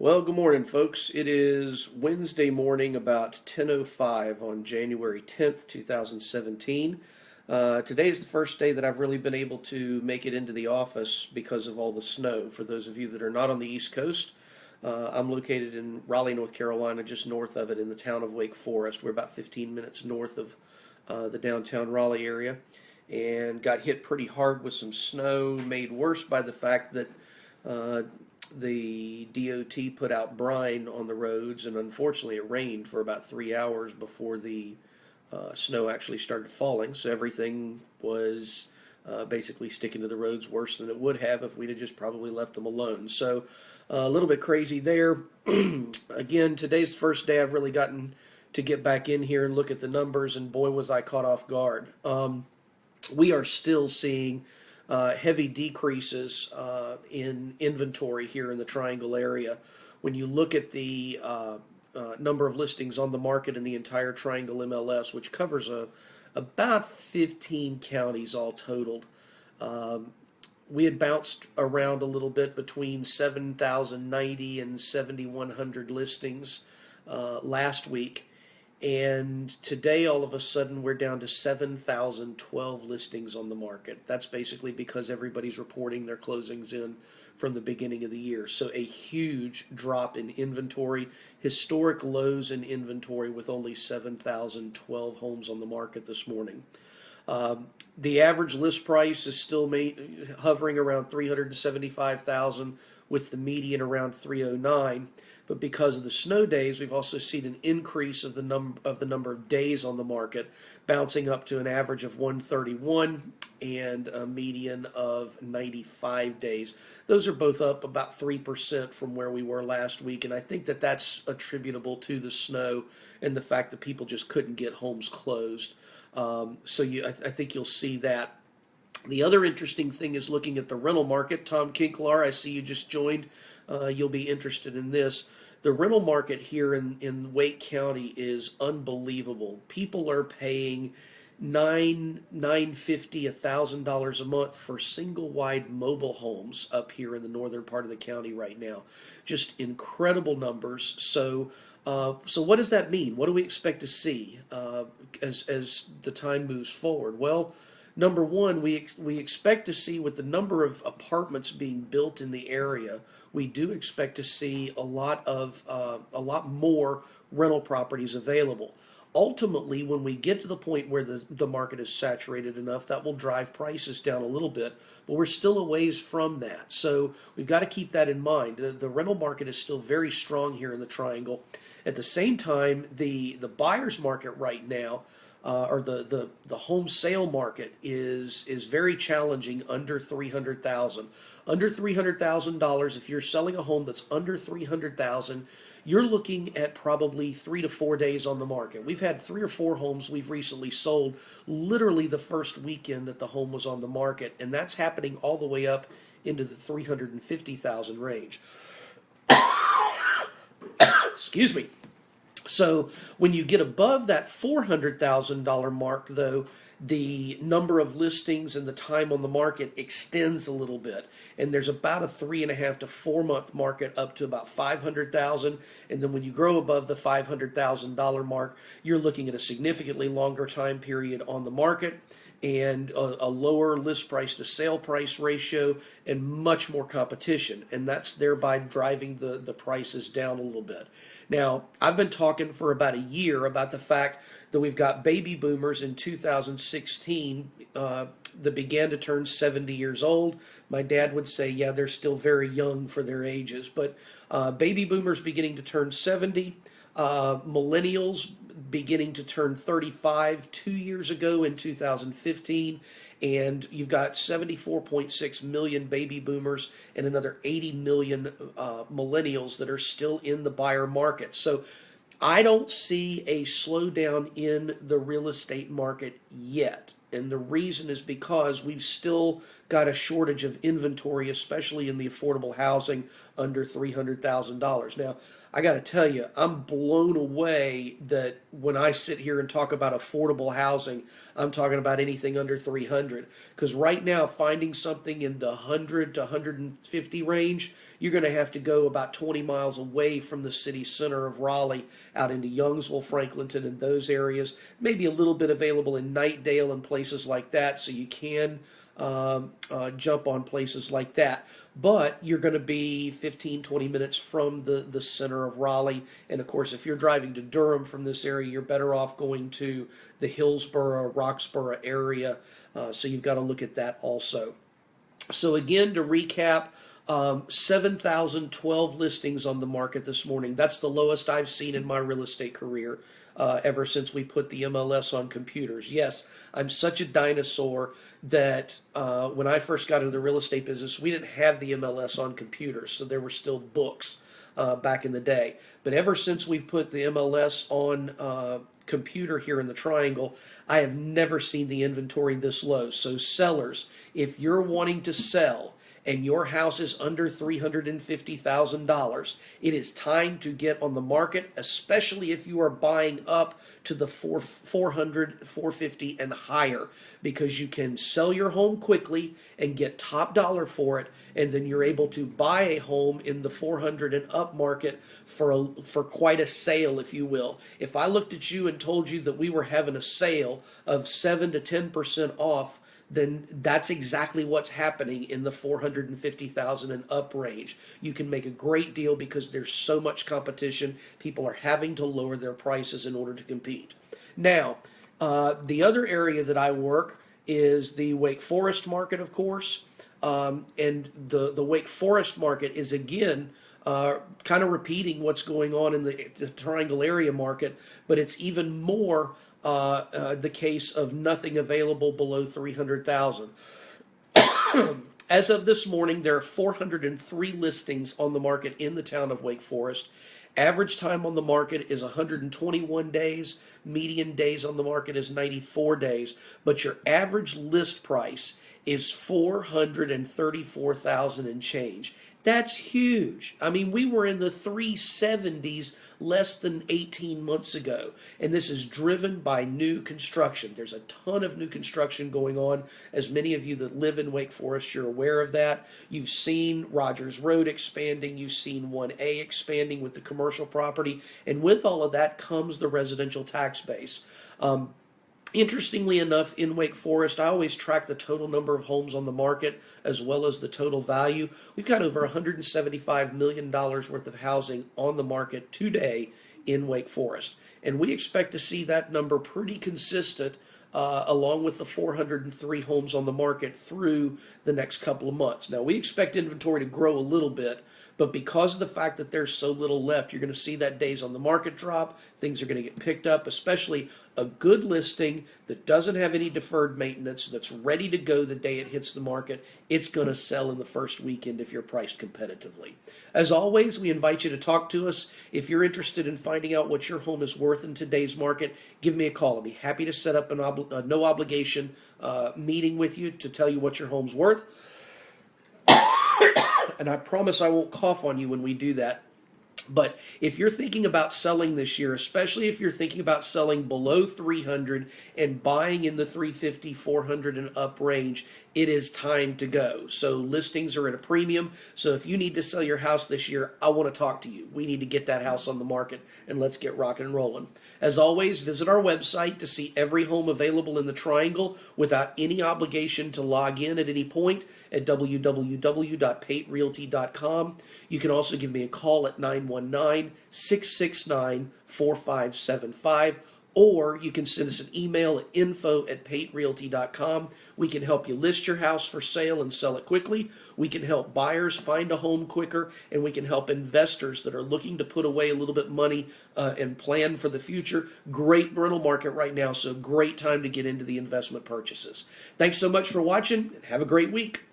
Well, good morning, folks. It is Wednesday morning, about 10:05 on January 10th, 2017. Today is the first day that I've really been able to make it into the office because of all the snow. For those of you that are not on the East Coast, I'm located in Raleigh, North Carolina, just north of it in the town of Wake Forest. We're about 15 minutes north of the downtown Raleigh area, and got hit pretty hard with some snow, made worse by the fact that uh, the DOT put out brine on the roads, and unfortunately, it rained for about 3 hours before the snow actually started falling. So everything was basically sticking to the roads worse than it would have if we'd have just probably left them alone. So a little bit crazy there. Again, today's the first day I've really gotten to get back in here and look at the numbers, and boy, was I caught off guard. We are still seeing heavy decreases in inventory here in the Triangle area. When you look at the number of listings on the market in the entire Triangle MLS, which covers about 15 counties all totaled, we had bounced around a little bit between 7,090 and 7,100 listings last week. And today, all of a sudden, we're down to 7,012 listings on the market. That's basically because everybody's reporting their closings in from the beginning of the year. So a huge drop in inventory, historic lows in inventory with only 7,012 homes on the market this morning. The average list price is still hovering around 375,000, with the median around 309. But because of the snow days, we've also seen an increase of the number of days on the market, bouncing up to an average of 131 and a median of 95 days. Those are both up about 3% from where we were last week, and I think that that's attributable to the snow and the fact that people just couldn't get homes closed. I think you'll see that. The other interesting thing is looking at the rental market. Tom Kinklar, I see you just joined. You'll be interested in this. The rental market here in Wake County is unbelievable. People are paying $950, $1,000 a month for single wide mobile homes up here in the northern part of the county right now. Just incredible numbers. So what does that mean? What do we expect to see as the time moves forward? Well, number one, we expect to see, with the number of apartments being built in the area, we do expect to see a lot more rental properties available. Ultimately, when we get to the point where the market is saturated enough, that will drive prices down a little bit, but we're still a ways from that. So we've got to keep that in mind. The rental market is still very strong here in the Triangle. At the same time, the buyer's market right now, or the home sale market, is very challenging under $300,000. Under $300,000, if you're selling a home that's under $300,000, you're looking at probably 3 to 4 days on the market. We've had 3 or 4 homes we've recently sold literally the first weekend that the home was on the market, and that's happening all the way up into the 350,000 range. Excuse me. So when you get above that $400,000 mark, though, the number of listings and the time on the market extends a little bit, and there's about a 3.5 to 4 month market up to about 500,000. And then when you grow above the $500,000 mark, you're looking at a significantly longer time period on the market, and a lower list price to sale price ratio, and much more competition, and that's thereby driving the prices down a little bit. Now, I've been talking for about a year about the fact that we've got baby boomers in 2016 that began to turn 70 years old. My dad would say, yeah, they're still very young for their ages, but baby boomers beginning to turn 70, millennials beginning to turn 35 2 years ago in 2015, and you've got 74.6 million baby boomers and another 80 million millennials that are still in the buyer market. So I don't see a slowdown in the real estate market yet. And the reason is because we've still got a shortage of inventory, especially in the affordable housing under $300,000. Now, I got to tell you, I'm blown away that when I sit here and talk about affordable housing, I'm talking about anything under 300. Because right now, finding something in the 100 to 150 range, you're going to have to go about 20 miles away from the city center of Raleigh, out into Youngsville, Franklinton, and those areas. Maybe a little bit available in Knightdale and places like that, so you can jump on places like that. But you're going to be 15, 20 minutes from the center of Raleigh. And of course, if you're driving to Durham from this area, you're better off going to the Hillsborough, Roxborough area. So you've got to look at that also. So again, to recap, 7,012 listings on the market this morning. That's the lowest I've seen in my real estate career ever since we put the MLS on computers. Yes, I'm such a dinosaur that when I first got into the real estate business, we didn't have the MLS on computers, so there were still books back in the day. But ever since we've put the MLS on computer here in the Triangle, I have never seen the inventory this low. So sellers, if you're wanting to sell and your house is under $350,000, it is time to get on the market, especially if you are buying up to the 400, 450 and higher, because you can sell your home quickly and get top dollar for it, and then you're able to buy a home in the 400 and up market for quite a sale, if you will. If I looked at you and told you that we were having a sale of 7 to 10% off, then that's exactly what's happening in the 450,000 and up range. You can make a great deal because there's so much competition. People are having to lower their prices in order to compete. Now, the other area that I work is the Wake Forest market, of course. And the Wake Forest market is, again, kind of repeating what's going on in the Triangle area market, but it's even more the case of nothing available below 300,000. As of this morning, there are 403 listings on the market in the town of Wake Forest. Average time on the market is 121 days. Median days on the market is 94 days. But your average list price is $434,000 and change. That's huge. I mean, we were in the 370s less than 18 months ago, and this is driven by new construction. There's a ton of new construction going on. As many of you that live in Wake Forest, you're aware of that. You've seen Rogers Road expanding. You've seen 1A expanding with the commercial property, and with all of that comes the residential tax base. Interestingly enough, in Wake Forest, I always track the total number of homes on the market as well as the total value. We've got over $175 million worth of housing on the market today in Wake Forest. And we expect to see that number pretty consistent along with the 403 homes on the market through the next couple of months. Now, we expect inventory to grow a little bit, but because of the fact that there's so little left, you're going to see that days on the market drop. Things are going to get picked up, especially a good listing that doesn't have any deferred maintenance, that's ready to go the day it hits the market. It's going to sell in the first weekend if you're priced competitively. As always, we invite you to talk to us. If you're interested in finding out what your home is worth in today's market, give me a call. I'll be happy to set up a no obligation meeting with you to tell you what your home's worth. And I promise I won't cough on you when we do that. But if you're thinking about selling this year, especially if you're thinking about selling below 300 and buying in the 350, 400 and up range, it is time to go. So listings are at a premium. So if you need to sell your house this year, I want to talk to you. We need to get that house on the market, and let's get rocking and rolling. As always, visit our website to see every home available in the Triangle without any obligation to log in at any point at www.paterealty.com. You can also give me a call at 919-669-4575, or you can send us an email at info@paterealty.com. We can help you list your house for sale and sell it quickly. We can help buyers find a home quicker, and we can help investors that are looking to put away a little bit of money and plan for the future. Great rental market right now, so great time to get into the investment purchases. Thanks so much for watching, and have a great week.